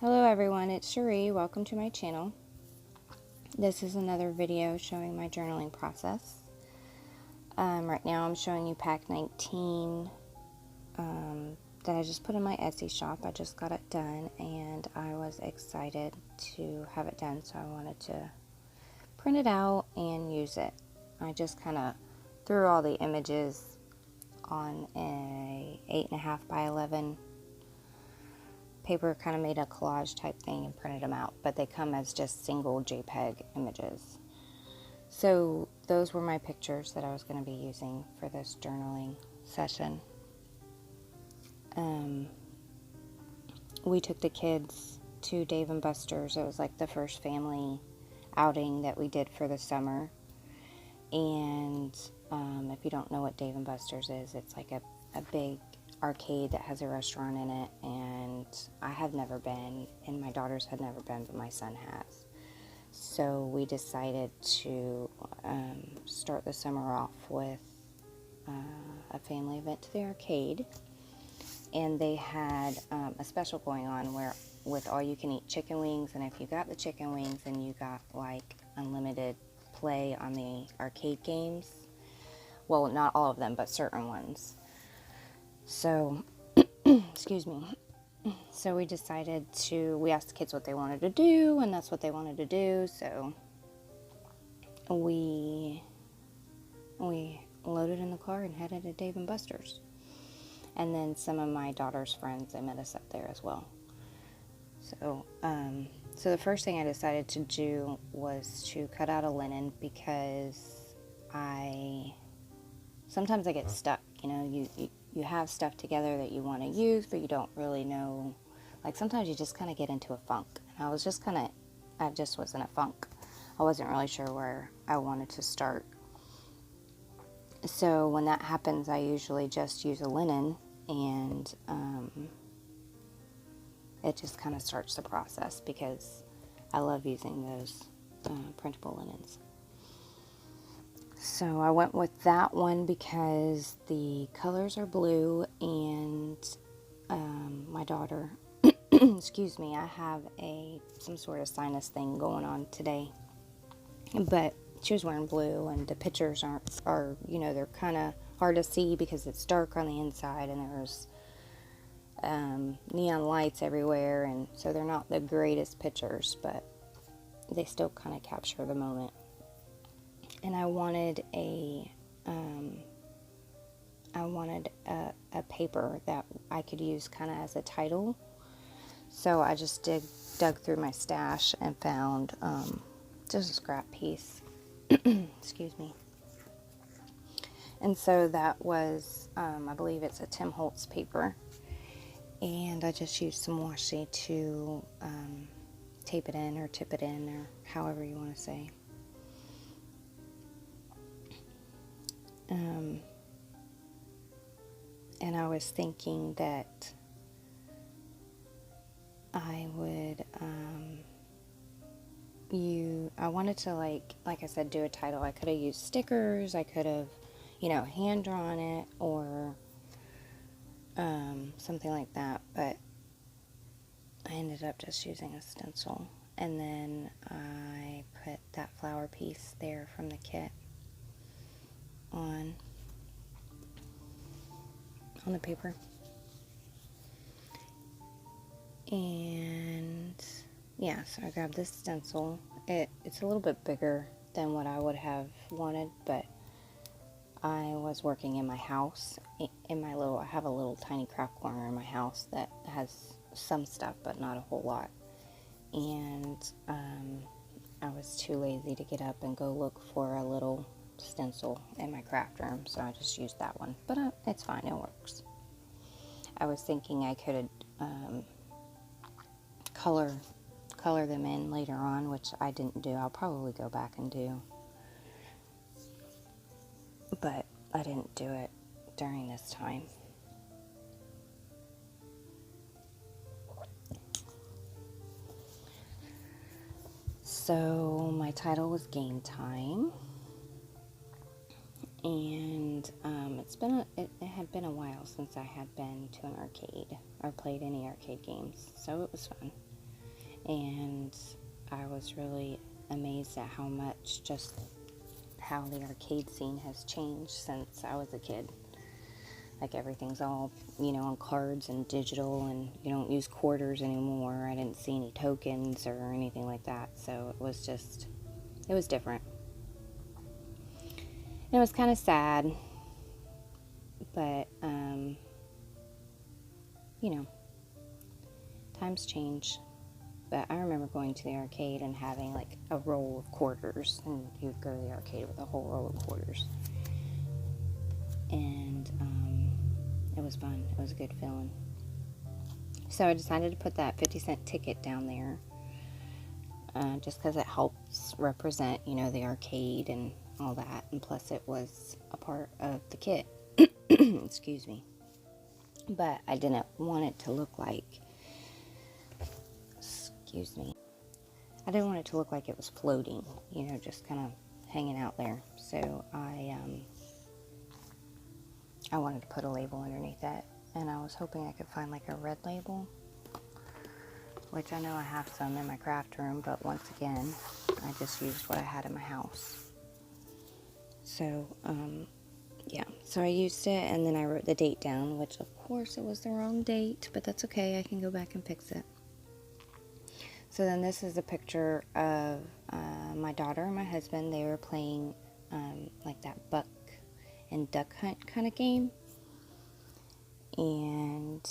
Hello everyone, it's Cherie. Welcome to my channel. This is another video showing my journaling process. Right now I'm showing you pack 19 that I just put in my Etsy shop. I just got it done and I was excited to have it done, so I wanted to print it out and use it. I just kind of threw all the images on a 8.5 by 11 paper, kind of made a collage type thing and printed them out, but they come as just single JPEG images. So those were my pictures that I was going to be using for this journaling session. We took the kids to Dave & Buster's. It was like the first family outing that we did for the summer. And if you don't know what Dave & Buster's is, it's like a big arcade that has a restaurant in it, and I have never been, and my daughters had never been, but my son has. So we decided to start the summer off with a family event to the arcade, and they had a special going on where with all you can eat chicken wings, and if you got the chicken wings, then you got like unlimited play on the arcade games. Well, not all of them, but certain ones. So, excuse me. So we decided we asked the kids what they wanted to do, and that's what they wanted to do. So we loaded in the car and headed to Dave & Buster's. And then some of my daughter's friends, they met us up there as well. So, so the first thing I decided to do was to cut out a linen, because sometimes I get stuck. You know, you have stuff together that you want to use, but you don't really know. Like sometimes you just kind of get into a funk. And I just was in a funk. I wasn't really sure where I wanted to start. So when that happens, I usually just use a linen, and it just kind of starts the process, because I love using those printable linens. So I went with that one because the colors are blue, and my daughter, excuse me, I have some sort of sinus thing going on today, but she was wearing blue, and the pictures are they're kind of hard to see because it's dark on the inside, and there's neon lights everywhere, and so they're not the greatest pictures, but they still kind of capture the moment. And I wanted a paper that I could use kind of as a title. So I just dug through my stash and found just a scrap piece. Excuse me. And so that was, I believe it's a Tim Holtz paper. And I just used some washi to tape it in or tip it in, or however you want to say. And I was thinking that I would, I wanted to like I said, do a title. I could have used stickers, I could have, hand drawn it, or something like that, but I ended up just using a stencil. And then I put that flower piece there from the kit on the paper. And yeah, so I grabbed this stencil. It's a little bit bigger than what I would have wanted, but I was working in my house. I have a little tiny craft corner in my house that has some stuff, but not a whole lot. And I was too lazy to get up and go look for a little stencil in my craft room, so I just used that one. But it's fine, it works. I was thinking I could color them in later on, which I didn't do. I'll probably go back and do, but I didn't do it during this time. So my title was Game Time, and it had been a while since I had been to an arcade or played any arcade games, so it was fun. And I was really amazed at how much just how the arcade scene has changed since I was a kid. Like everything's all, on cards and digital, and you don't use quarters anymore. I didn't see any tokens or anything like that. So it was different. And it was kind of sad, but, times change. But I remember going to the arcade and having like a roll of quarters, and you would go to the arcade with a whole roll of quarters. And it was fun. It was a good feeling. So I decided to put that 50-cent ticket down there, just because it helps represent, the arcade and all that. And plus it was a part of the kit. Excuse me. But I didn't want it to look like, I didn't want it to look like it was floating, just kind of hanging out there. So I wanted to put a label underneath it, and I was hoping I could find like a red label, which I know I have some in my craft room, but once again, I just used what I had in my house. So, yeah, so I used it, and then I wrote the date down, which of course it was the wrong date, but that's okay, I can go back and fix it. So then this is a picture of my daughter and my husband. They were playing like that buck and duck hunt kind of game. And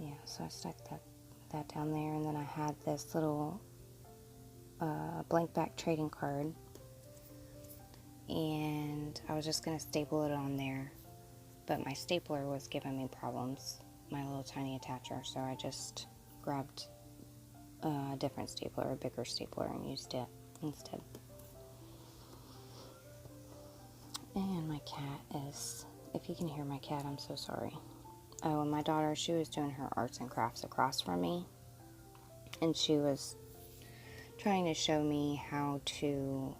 yeah, so I stuck that down there. And then I had this little blank back trading card. And I was just going to staple it on there. But my stapler was giving me problems, my little tiny attacher, so I just grabbed a different stapler, a bigger stapler, and used it instead. And my cat is, if you can hear my cat, I'm so sorry. Oh, and my daughter, she was doing her arts and crafts across from me, and she was trying to show me how to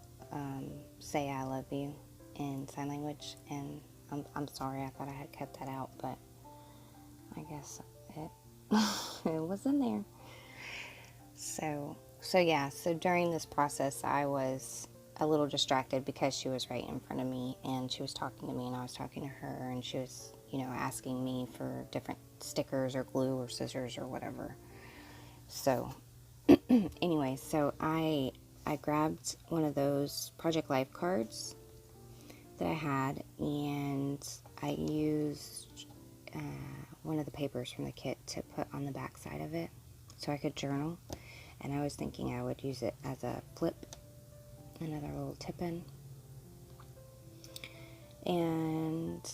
say I love you in sign language, and I'm sorry, I thought I had cut that out, but I guess it was in there. So yeah, so during this process, I was a little distracted because she was right in front of me, and she was talking to me, and I was talking to her, and she was, asking me for different stickers or glue or scissors or whatever. So anyway, so I grabbed one of those Project Life cards that I had, and I used one of the papers from the kit to put on the back side of it so I could journal. And I was thinking I would use it as a flip, another little tip-in. And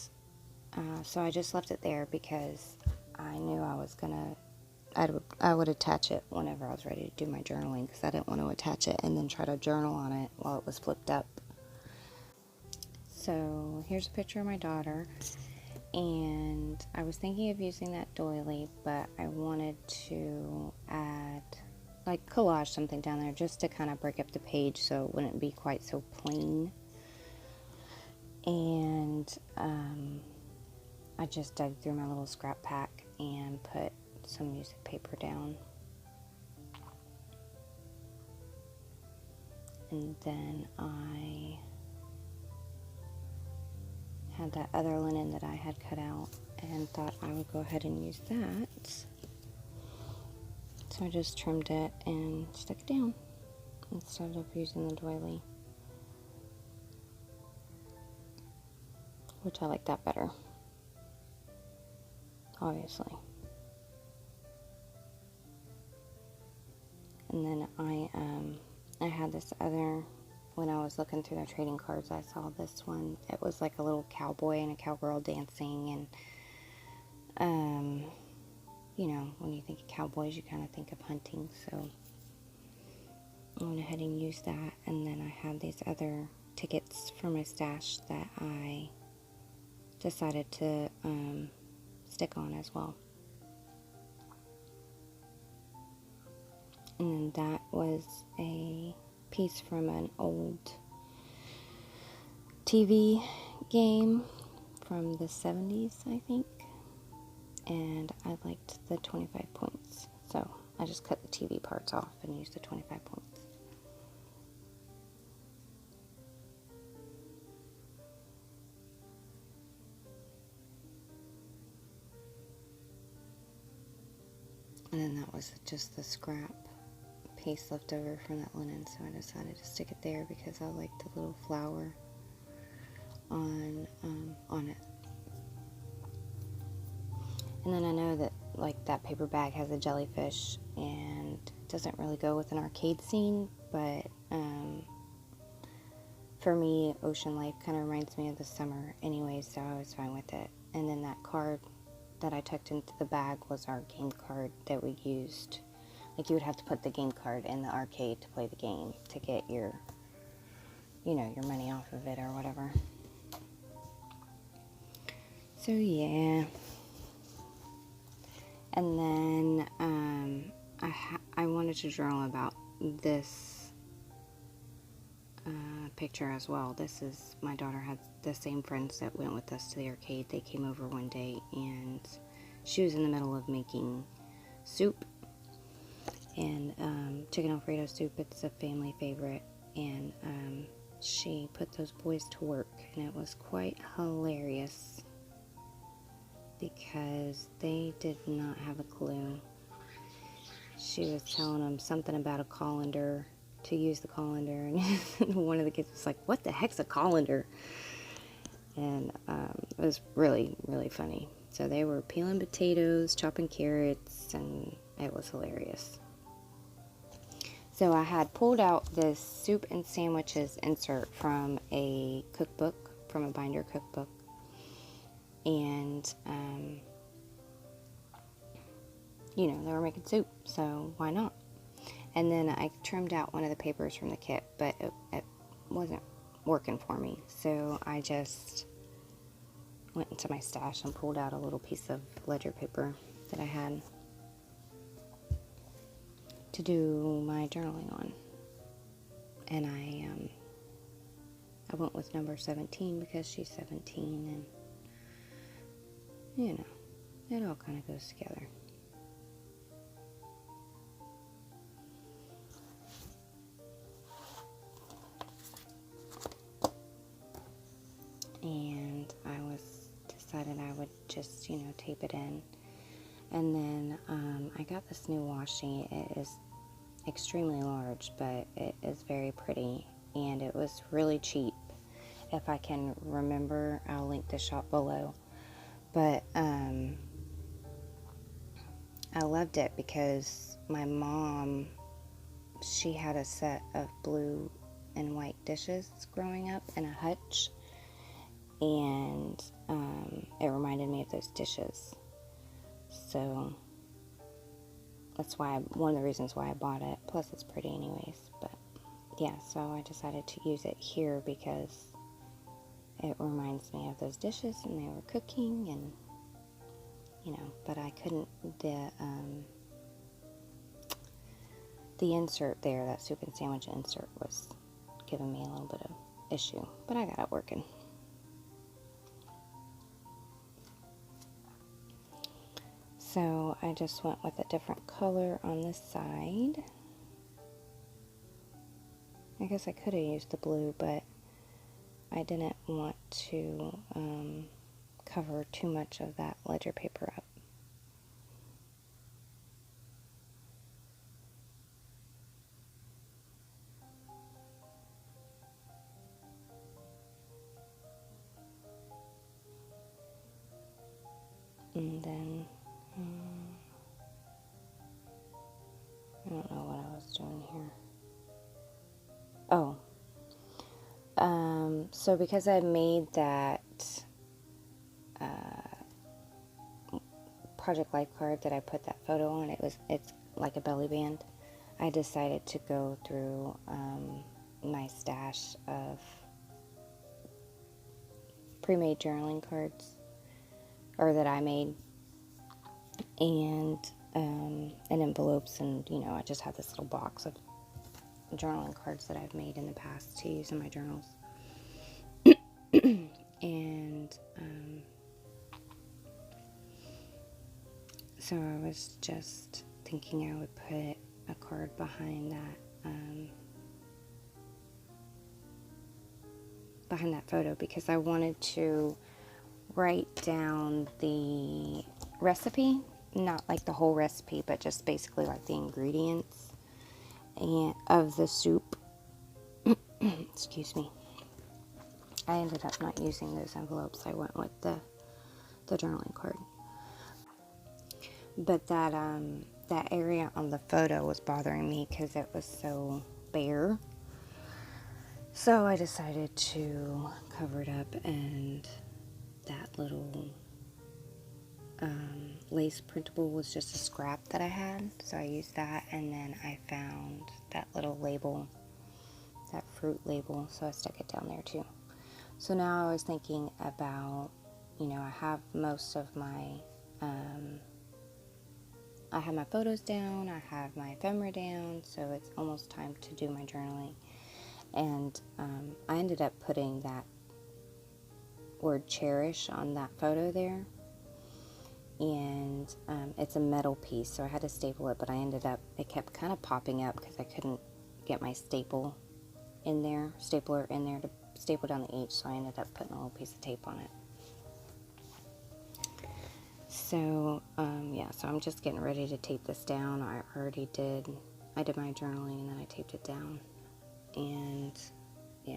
so I just left it there because I knew I was I would attach it whenever I was ready to do my journaling, because I didn't want to attach it and then try to journal on it while it was flipped up. So here's a picture of my daughter, and I was thinking of using that doily, but I wanted to add, like, collage something down there just to kind of break up the page so it wouldn't be quite so plain. And I just dug through my little scrap pack and put some music paper down. And then I had that other linen that I had cut out and thought I would go ahead and use that. So I just trimmed it and stuck it down instead of using the doily, which I like that better, obviously. And then I had this other, when I was looking through the trading cards, I saw this one. It was like a little cowboy and a cowgirl dancing, and when you think of cowboys, you kind of think of hunting, so I went ahead and used that. And then I had these other tickets from my stash that I decided to stick on as well. And then that was a piece from an old TV game from the 70s, I think. and I liked the 25 points. So I just cut the TV parts off and used the 25 points. And then that was just the scrap piece left over from that linen, so I decided to stick it there because I liked the little flower on it. And then I know that like that paper bag has a jellyfish and it doesn't really go with an arcade scene, but for me, ocean life kind of reminds me of the summer anyway, so I was fine with it. And then that card that I tucked into the bag was our game card that we used. Like, you would have to put the game card in the arcade to play the game to get your, your money off of it or whatever. So, yeah. And then I wanted to journal about this picture as well. This is, my daughter had the same friends that went with us to the arcade. They came over one day and she was in the middle of making soup. And chicken Alfredo soup, it's a family favorite. And she put those boys to work, and it was quite hilarious because they did not have a clue. She was telling them something about a colander, to use the colander, and one of the kids was like, "What the heck's a colander?" And it was really, really funny. So they were peeling potatoes, chopping carrots, and it was hilarious. So I had pulled out this soup and sandwiches insert from a cookbook, from a binder cookbook. And, they were making soup, so why not? And then I trimmed out one of the papers from the kit, but it wasn't working for me. So I just went into my stash and pulled out a little piece of ledger paper that I had to do my journaling on. And I went with number 17 because she's 17, and it all kind of goes together. And I decided I would just, tape it in. And then I got this new washi. It is extremely large, but it is very pretty, and it was really cheap. If I can remember, I'll link the shop below. But I loved it because my mom, she had a set of blue and white dishes growing up in a hutch, and it reminded me of those dishes. So that's one of the reasons why I bought it. Plus, it's pretty anyways. But yeah, so I decided to use it here because it reminds me of those dishes, and they were cooking, and but I couldn't. The insert there, that soup and sandwich insert, was giving me a little bit of issue, but I got it working. So I just went with a different color on this side. I guess I could have used the blue, but I didn't want to cover too much of that ledger paper up. And then I don't know what I was doing here. Oh, so because I made that Project Life card that I put that photo on, it's like a belly band. I decided to go through my stash of pre-made journaling cards, or that I made, and envelopes, and I just have this little box of journaling cards that I've made in the past to use in my journals. And So I was just thinking I would put a card behind that photo, because I wanted to write down the recipe, not like the whole recipe, but just basically like the ingredients and of the soup. Excuse me. I ended up not using those envelopes. I went with the journaling card. But that area on the photo was bothering me because it was so bare. So I decided to cover it up, and that little lace printable was just a scrap that I had. So I used that, and then I found that little label, that fruit label, so I stuck it down there too. So now I was thinking about, I have most of my, I have my photos down, I have my ephemera down, so it's almost time to do my journaling. And I ended up putting that word cherish on that photo there. And it's a metal piece, so I had to staple it, but it kept kind of popping up because I couldn't get my stapler in there to staple down the H, so I ended up putting a little piece of tape on it. So, so I'm just getting ready to tape this down. I did my journaling, and then I taped it down. And, yeah.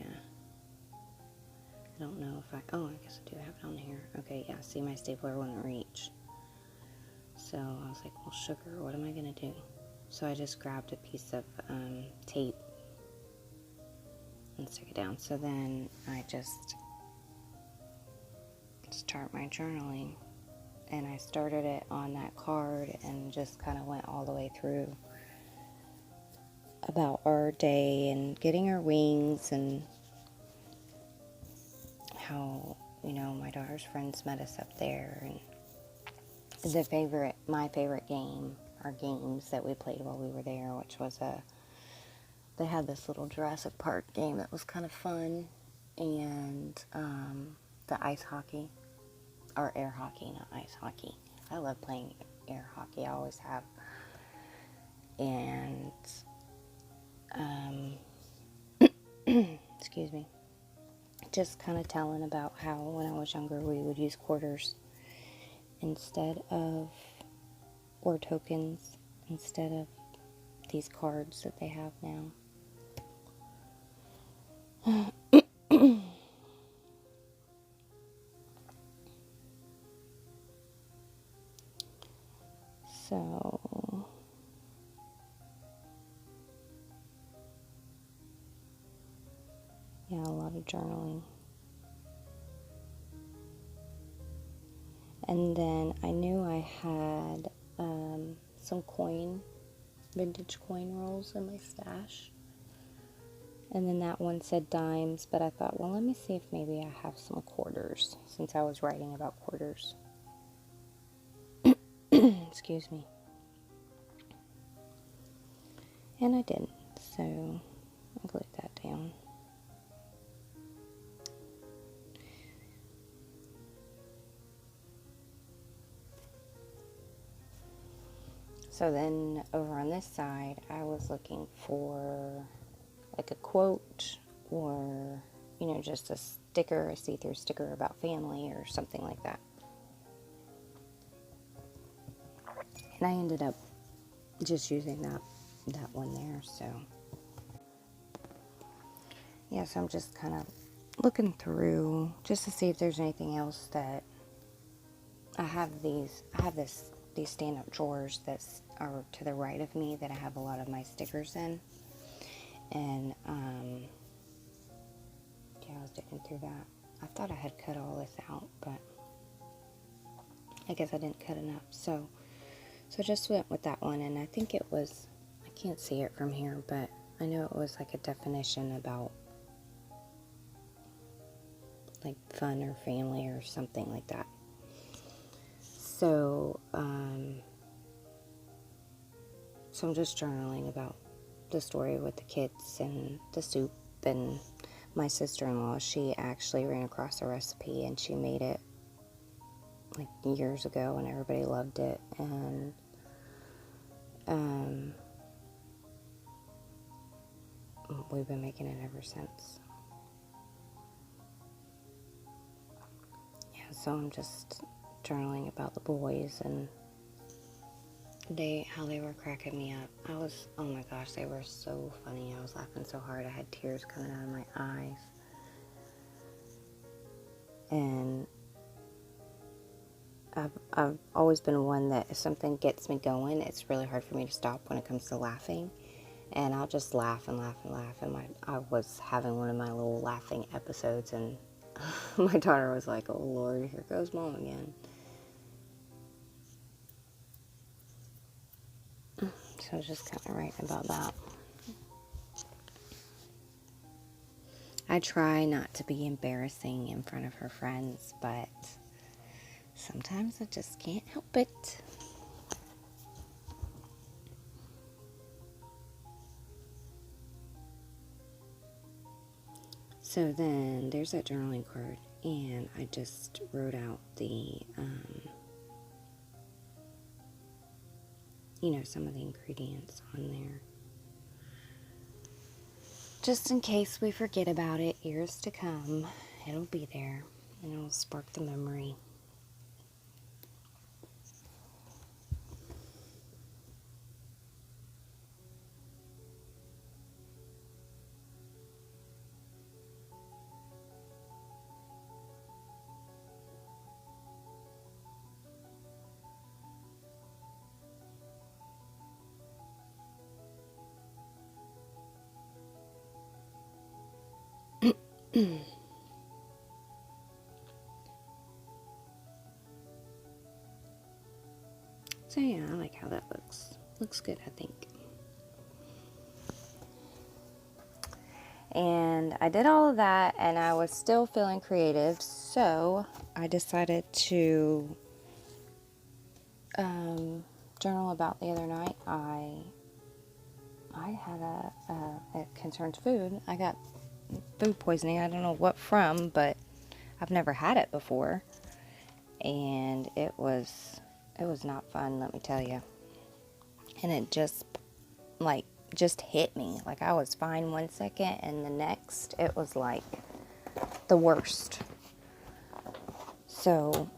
I don't know if I guess I do have it on here. Okay, yeah, see, my stapler wouldn't reach. So I was like, well, sugar, what am I going to do? So I just grabbed a piece of tape and stuck it down. So then I just start my journaling. And I started it on that card and just kind of went all the way through about our day and getting our wings and how, my daughter's friends met us up there, and my favorite game, or games that we played while we were there, which was they had this little Jurassic Park game that was kind of fun, and the ice hockey, or air hockey, not ice hockey. I love playing air hockey, I always have. And, excuse me, just kind of telling about how when I was younger we would use quarters or tokens instead of these cards that they have now. So, yeah, a lot of journaling. And then I knew I had some vintage coin rolls in my stash. And then that one said dimes, but I thought, well, let me see if maybe I have some quarters, since I was writing about quarters. Excuse me. And I didn't, so I glued that down. So then over on this side, I was looking for like a quote, or, just a see-through sticker about family or something like that. And I ended up just using that one there, so. Yeah, so I'm just kind of looking through just to see if there's anything else that I have these stand-up drawers that are to the right of me that I have a lot of my stickers in. And, yeah, I was digging through that. I thought I had cut all this out, but I guess I didn't cut enough. So I just went with that one, and I think it was, I can't see it from here, but I know it was like a definition about like fun or family or something like that. So, so I'm just journaling about the story with the kids and the soup. And my sister-in-law, she actually ran across a recipe, and she made it like years ago, and everybody loved it. And we've been making it ever since. Yeah, so I'm just journaling about the boys and how they were cracking me up. Oh my gosh, they were so funny. I was laughing so hard I had tears coming out of my eyes. And I've always been one that if something gets me going, it's really hard for me to stop when it comes to laughing. And I'll just laugh and laugh and laugh. And I was having one of my little laughing episodes, and my daughter was like, "Oh Lord, here goes Mom again." So I was just kind of writing about that. I try not to be embarrassing in front of her friends, but sometimes I just can't help it. So then there's that journaling card, and I just wrote out the, some of the ingredients on there. Just in case we forget about it, years to come, it'll be there, and it'll spark the memory. So yeah, I like how that looks. Looks good, I think. And I did all of that, and I was still feeling creative, so I decided to journal about the other night. I had it concerns food. I got food poisoning. I don't know what from, but I've never had it before, and it was not fun, let me tell you. And it just hit me. Like, I was fine one second, and the next it was like the worst. So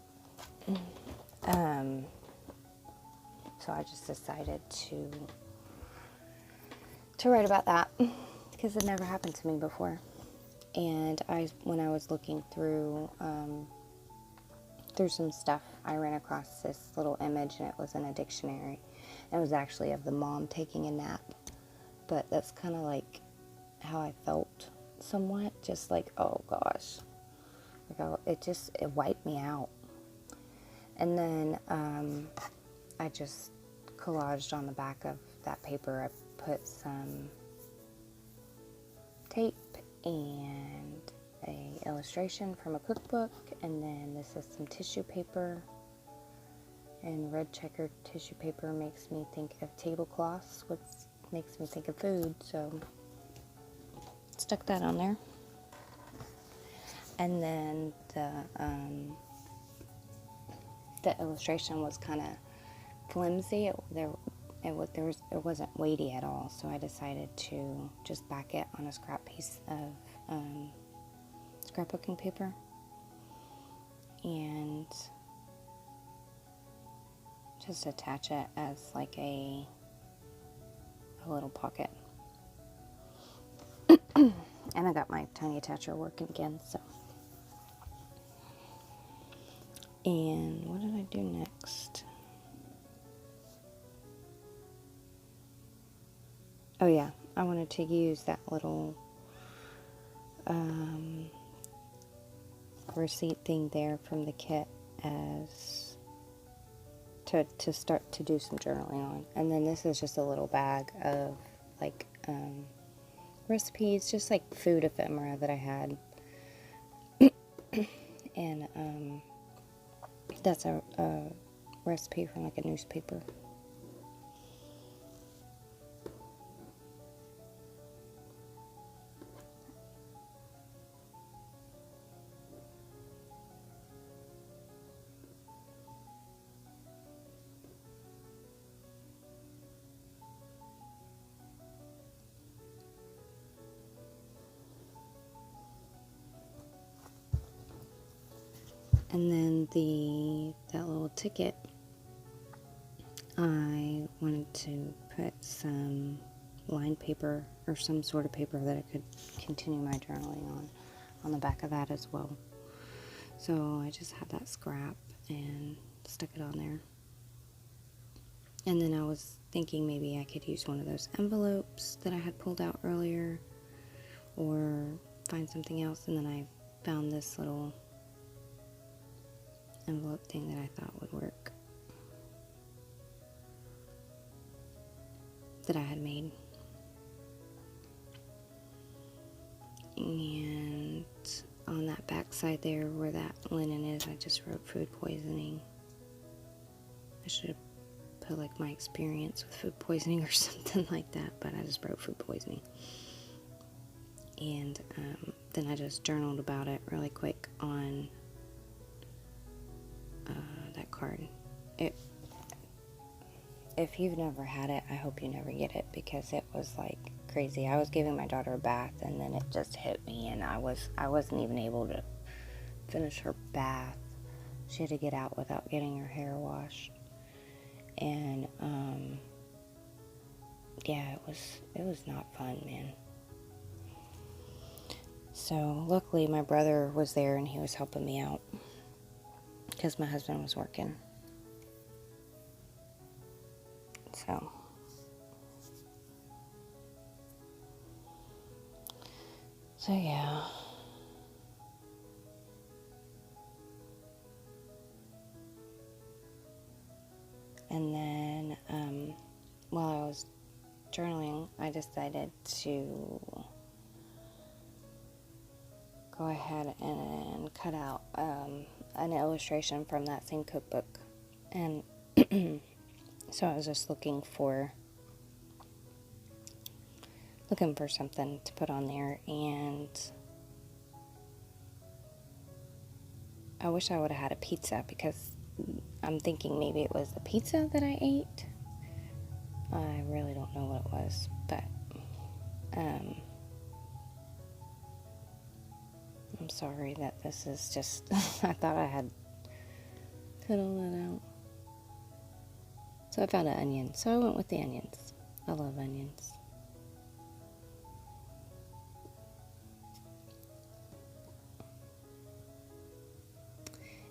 I just decided to write about that because it never happened to me before. And when I was looking through some stuff, I ran across this little image, and it was in a dictionary. And it was actually of the mom taking a nap. But that's kind of like how I felt somewhat, just like, oh gosh, like it wiped me out. And then I just collaged on the back of that paper. I put some tape and a illustration from a cookbook, and then this is some tissue paper. And red checkered tissue paper makes me think of tablecloths, which makes me think of food, so stuck that on there. And then the illustration was kind of flimsy. It wasn't weighty at all, so I decided to just back it on a scrap piece of scrapbooking paper and just attach it as like a little pocket. And I got my tiny attacher working again, so. And what did I do next? Oh yeah, I wanted to use that little receipt thing there from the kit as to start to do some journaling on. And then this is just a little bag of like recipes, just like food ephemera that I had. And that's a recipe from like a newspaper. And then that little ticket, I wanted to put some lined paper or some sort of paper that I could continue my journaling on the back of that as well. So I just had that scrap and stuck it on there. And then I was thinking maybe I could use one of those envelopes that I had pulled out earlier, or find something else. And then I found this little envelope thing that I thought would work, that I had made. And on that back side there where that linen is, I just wrote food poisoning. I should have put like my experience with food poisoning or something like that, but I just wrote food poisoning. And then I just journaled about it really quick on that card. If you've never had it, I hope you never get it, because it was like crazy. I was giving my daughter a bath, and then it just hit me, and I wasn't even able to finish her bath. She had to get out without getting her hair washed. And yeah, it was not fun, man. So luckily my brother was there and he was helping me out because my husband was working. So yeah. And then while I was journaling, I decided to go ahead and cut out an illustration from that same cookbook. And so I was just looking for something to put on there, and I wish I would have had a pizza, because I'm thinking maybe it was the pizza that I ate. I really don't know what it was, but I'm sorry that this is just I thought I had cut all that out. So I found an onion, so I went with the onions. I love onions.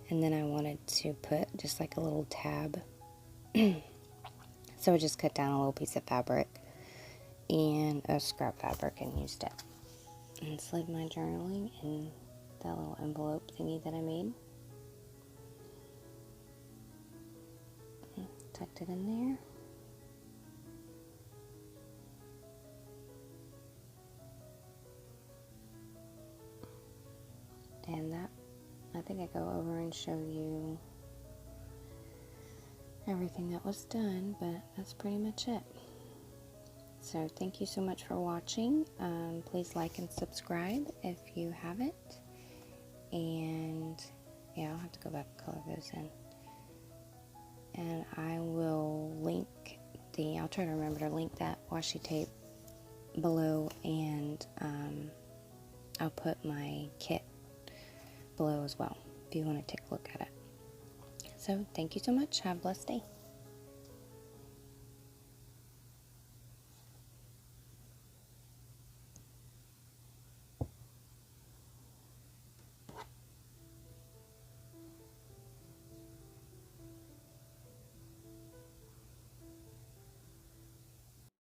And then I wanted to put just like a little tab. So I just cut down a little piece of fabric and a scrap fabric and used it. And slid my journaling in that little envelope thingy that I made. And tucked it in there. And that, I think I go over and show you everything that was done, but that's pretty much it. So thank you so much for watching. Please like and subscribe if you haven't. And yeah, I'll have to go back and color those in. And I will link I'll try to remember to link that washi tape below, and I'll put my kit below as well if you want to take a look at it. So thank you so much. Have a blessed day.